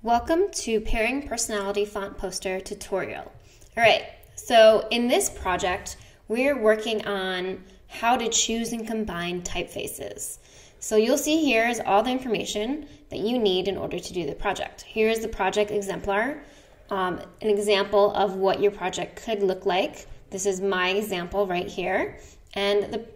Welcome to Pairing Personality Font Poster tutorial. All right, so in this project, we're working on how to choose and combine typefaces. So you'll see here is all the information that you need in order to do the project. Here is the project exemplar, an example of what your project could look like. This is my example right here. And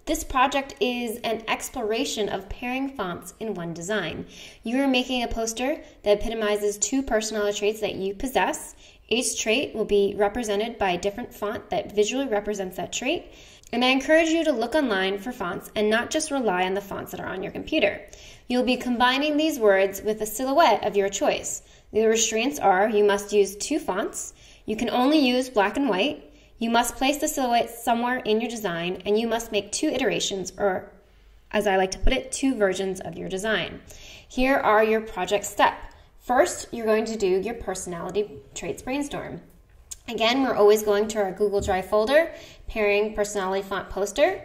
this project is an exploration of pairing fonts in one design. You are making a poster that epitomizes two personality traits that you possess. Each trait will be represented by a different font that visually represents that trait. And I encourage you to look online for fonts and not just rely on the fonts that are on your computer. You'll be combining these words with a silhouette of your choice. The restraints are you must use two fonts, you can only use black and white, you must place the silhouette somewhere in your design, and you must make two iterations, or as I like to put it, two versions of your design. Here are your project steps. First, you're going to do your personality traits brainstorm. Again, we're always going to our Google Drive folder, Pairing Personality Font Poster,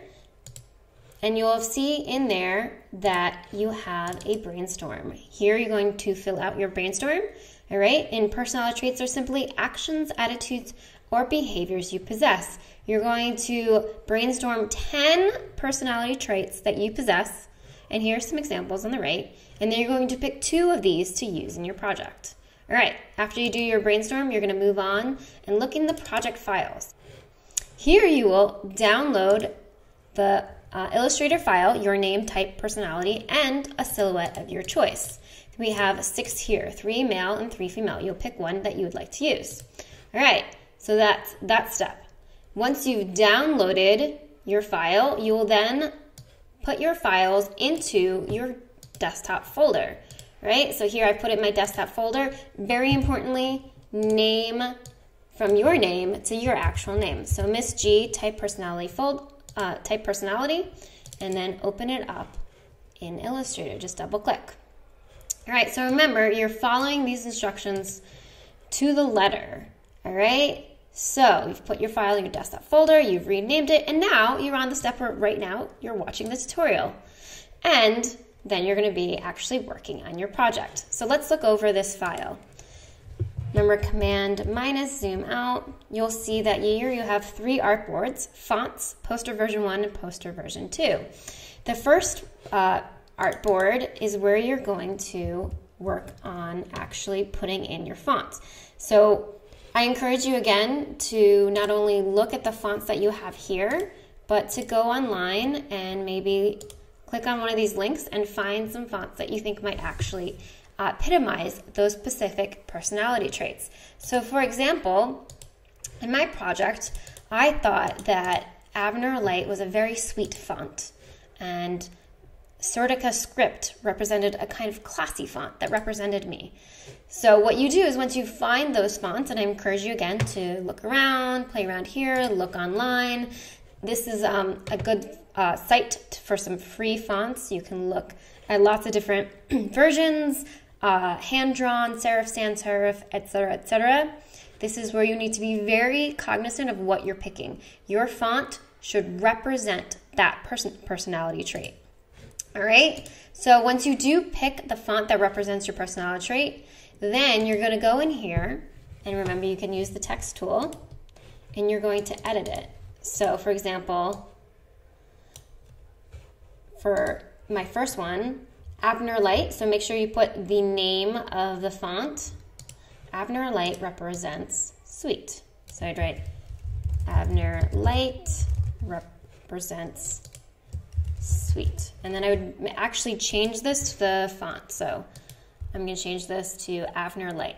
and you'll see in there that you have a brainstorm. Here you're going to fill out your brainstorm, all right? And personality traits are simply actions, attitudes, or behaviors you possess. You're going to brainstorm 10 personality traits that you possess, and here's some examples on the right, and then you're going to pick 2 of these to use in your project. All right, after you do your brainstorm, you're going to move on and look in the project files. Here you will download the Illustrator file, your name, type, personality, and a silhouette of your choice. We have 6 here, 3 male and 3 female. You'll pick one that you would like to use. All right. So that's that step. Once you've downloaded your file, you will then put your files into your desktop folder, right? So here I put it in my desktop folder. Very importantly, name from your name to your actual name. So Miss G, type personality, type personality, and then open it up in Illustrator. Just double click. All right, so remember, you're following these instructions to the letter, all right? So you've put your file in your desktop folder, you've renamed it, and now you're on the step where right now you're watching the tutorial. And then you're going to be actually working on your project. So let's look over this file. Remember, Command minus, zoom out. You'll see that here you have 3 artboards, fonts, poster version 1 and poster version 2. The first artboard is where you're going to work on actually putting in your fonts. So I encourage you again to not only look at the fonts that you have here, but to go online and maybe click on one of these links and find some fonts that you think might actually epitomize those specific personality traits. So for example, in my project, I thought that Abner Light was a very sweet font, and Sertica Script represented a kind of classy font that represented me. So what you do is once you find those fonts, and I encourage you again to look around, play around here, look online. This is a good site for some free fonts. You can look at lots of different versions, hand-drawn, serif, sans serif, etc., etc. This is where you need to be very cognizant of what you're picking. Your font should represent that personality trait. All right, so once you do pick the font that represents your personality trait, then you're going to go in here, and remember you can use the text tool, and you're going to edit it. So for example, for my first one, Abner Light, so make sure you put the name of the font. Abner Light represents sweet. So I'd write Abner Light represents sweet. And then I would actually change this to the font. So I'm going to change this to Abner Light.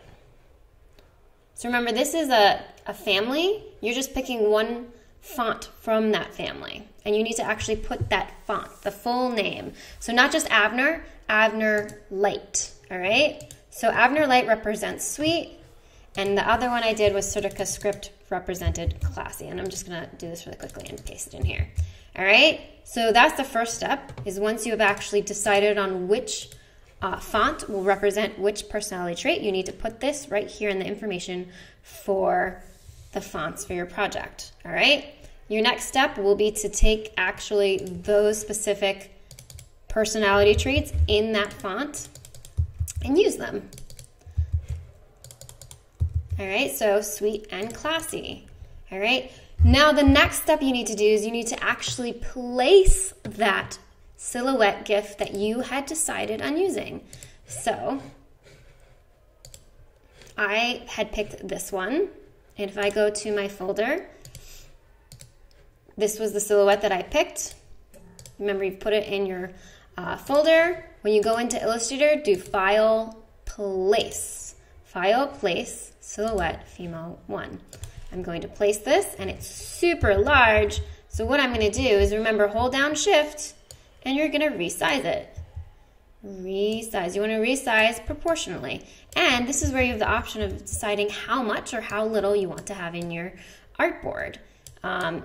So remember, this is a family. You're just picking one font from that family. And you need to actually put that font, the full name. So not just Abner, Abner Light. All right? So Abner Light represents sweet. And the other one I did was Sertica Script represented classy. And I'm just going to do this really quickly and paste it in here. All right, so that's the first step, is once you have actually decided on which font will represent which personality trait, you need to put this right here in the information for the fonts for your project. All right, your next step will be to take actually those specific personality traits in that font and use them. All right, so sweet and classy. All right, now the next step you need to do is you need to actually place that silhouette GIF that you had decided on using. So I had picked this one, and if I go to my folder, this was the silhouette that I picked. Remember, you've put it in your folder. When you go into Illustrator, do File, Place. File, Place, Silhouette, Female 1. I'm going to place this, and it's super large. So what I'm going to do is, remember, hold down Shift, and you're going to resize it. Resize. You want to resize proportionally. And this is where you have the option of deciding how much or how little you want to have in your artboard.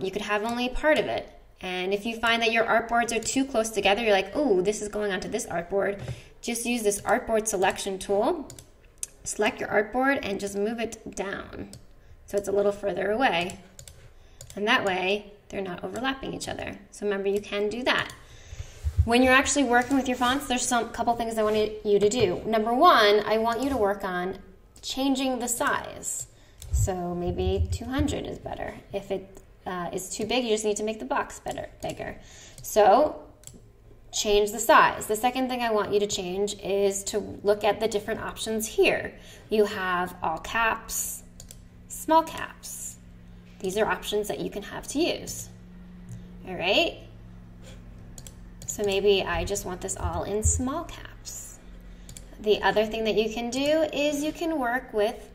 You could have only part of it. And if you find that your artboards are too close together, you're like, oh, this is going onto this artboard, just use this artboard selection tool. Select your artboard and just move it down so it's a little further away. And that way, they're not overlapping each other. So remember, you can do that. When you're actually working with your fonts, there's a couple things I want you to do. Number one, I want you to work on changing the size. So maybe 200 is better. If it is too big, you just need to make the box bigger. So change the size. The second thing I want you to change is to look at the different options here. You have all caps, small caps. These are options that you can have to use. All right. So maybe I just want this all in small caps. The other thing that you can do is you can work with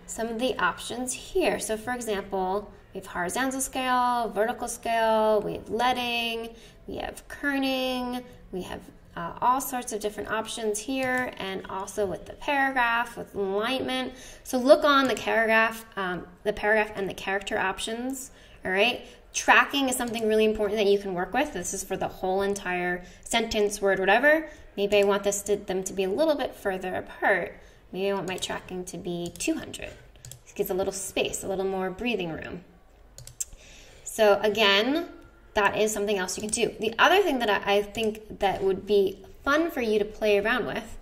some of the options here. So for example, we have horizontal scale, vertical scale, we have leading, we have kerning, we have all sorts of different options here, and also with the paragraph, with alignment. So look on the paragraph and the character options, all right? Tracking is something really important that you can work with. This is for the whole entire sentence, word, whatever. Maybe I want them to be a little bit further apart. Maybe I want my tracking to be 200. This gives a little space, a little more breathing room. So again, that is something else you can do. The other thing that I think that would be fun for you to play around with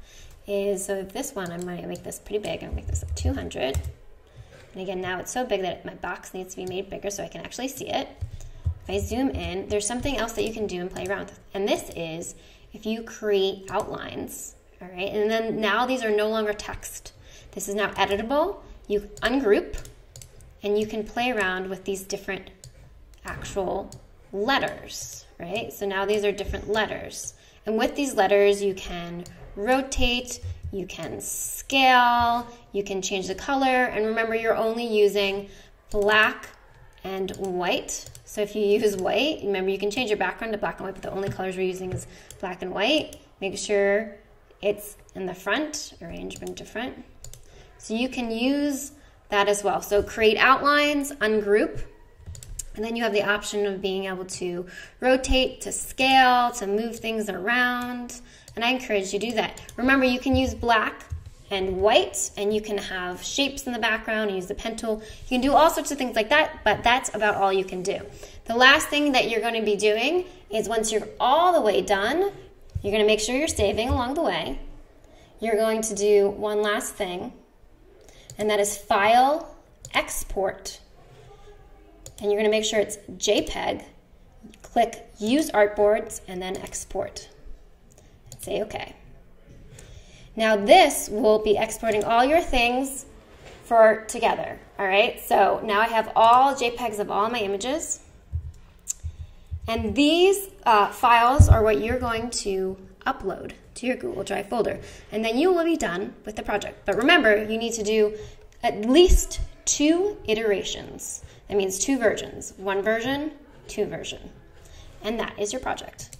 is, so if this one, I'm going to make this pretty big. I'm going to make this 200. And again, now it's so big that my box needs to be made bigger so I can actually see it. If I zoom in, there's something else that you can do and play around with. And this is if you create outlines, all right? And then now these are no longer text. This is now editable. You ungroup, and you can play around with these different actual letters, right? So now these are different letters. And with these letters, you can rotate, you can scale, you can change the color, and remember, you're only using black and white. So if you use white, remember, you can change your background to black and white, but the only colors we're using is black and white. Make sure it's in the front, arrangement to front. So you can use that as well. So create outlines, ungroup, and then you have the option of being able to rotate, to scale, to move things around. And I encourage you to do that. Remember, you can use black and white, and you can have shapes in the background and use the pen tool. You can do all sorts of things like that, but that's about all you can do. The last thing that you're going to be doing is, once you're all the way done, you're going to make sure you're saving along the way. You're going to do one last thing, and that is File, Export. And you're going to make sure it's JPEG. Click Use Artboards and then Export. And say OK. Now this will be exporting all your things together. All right, so now I have all JPEGs of all my images. And these files are what you're going to upload to your Google Drive folder. And then you will be done with the project. But remember, you need to do at least 2 iterations. That means 2 versions. 1 version, 2 version. And that is your project.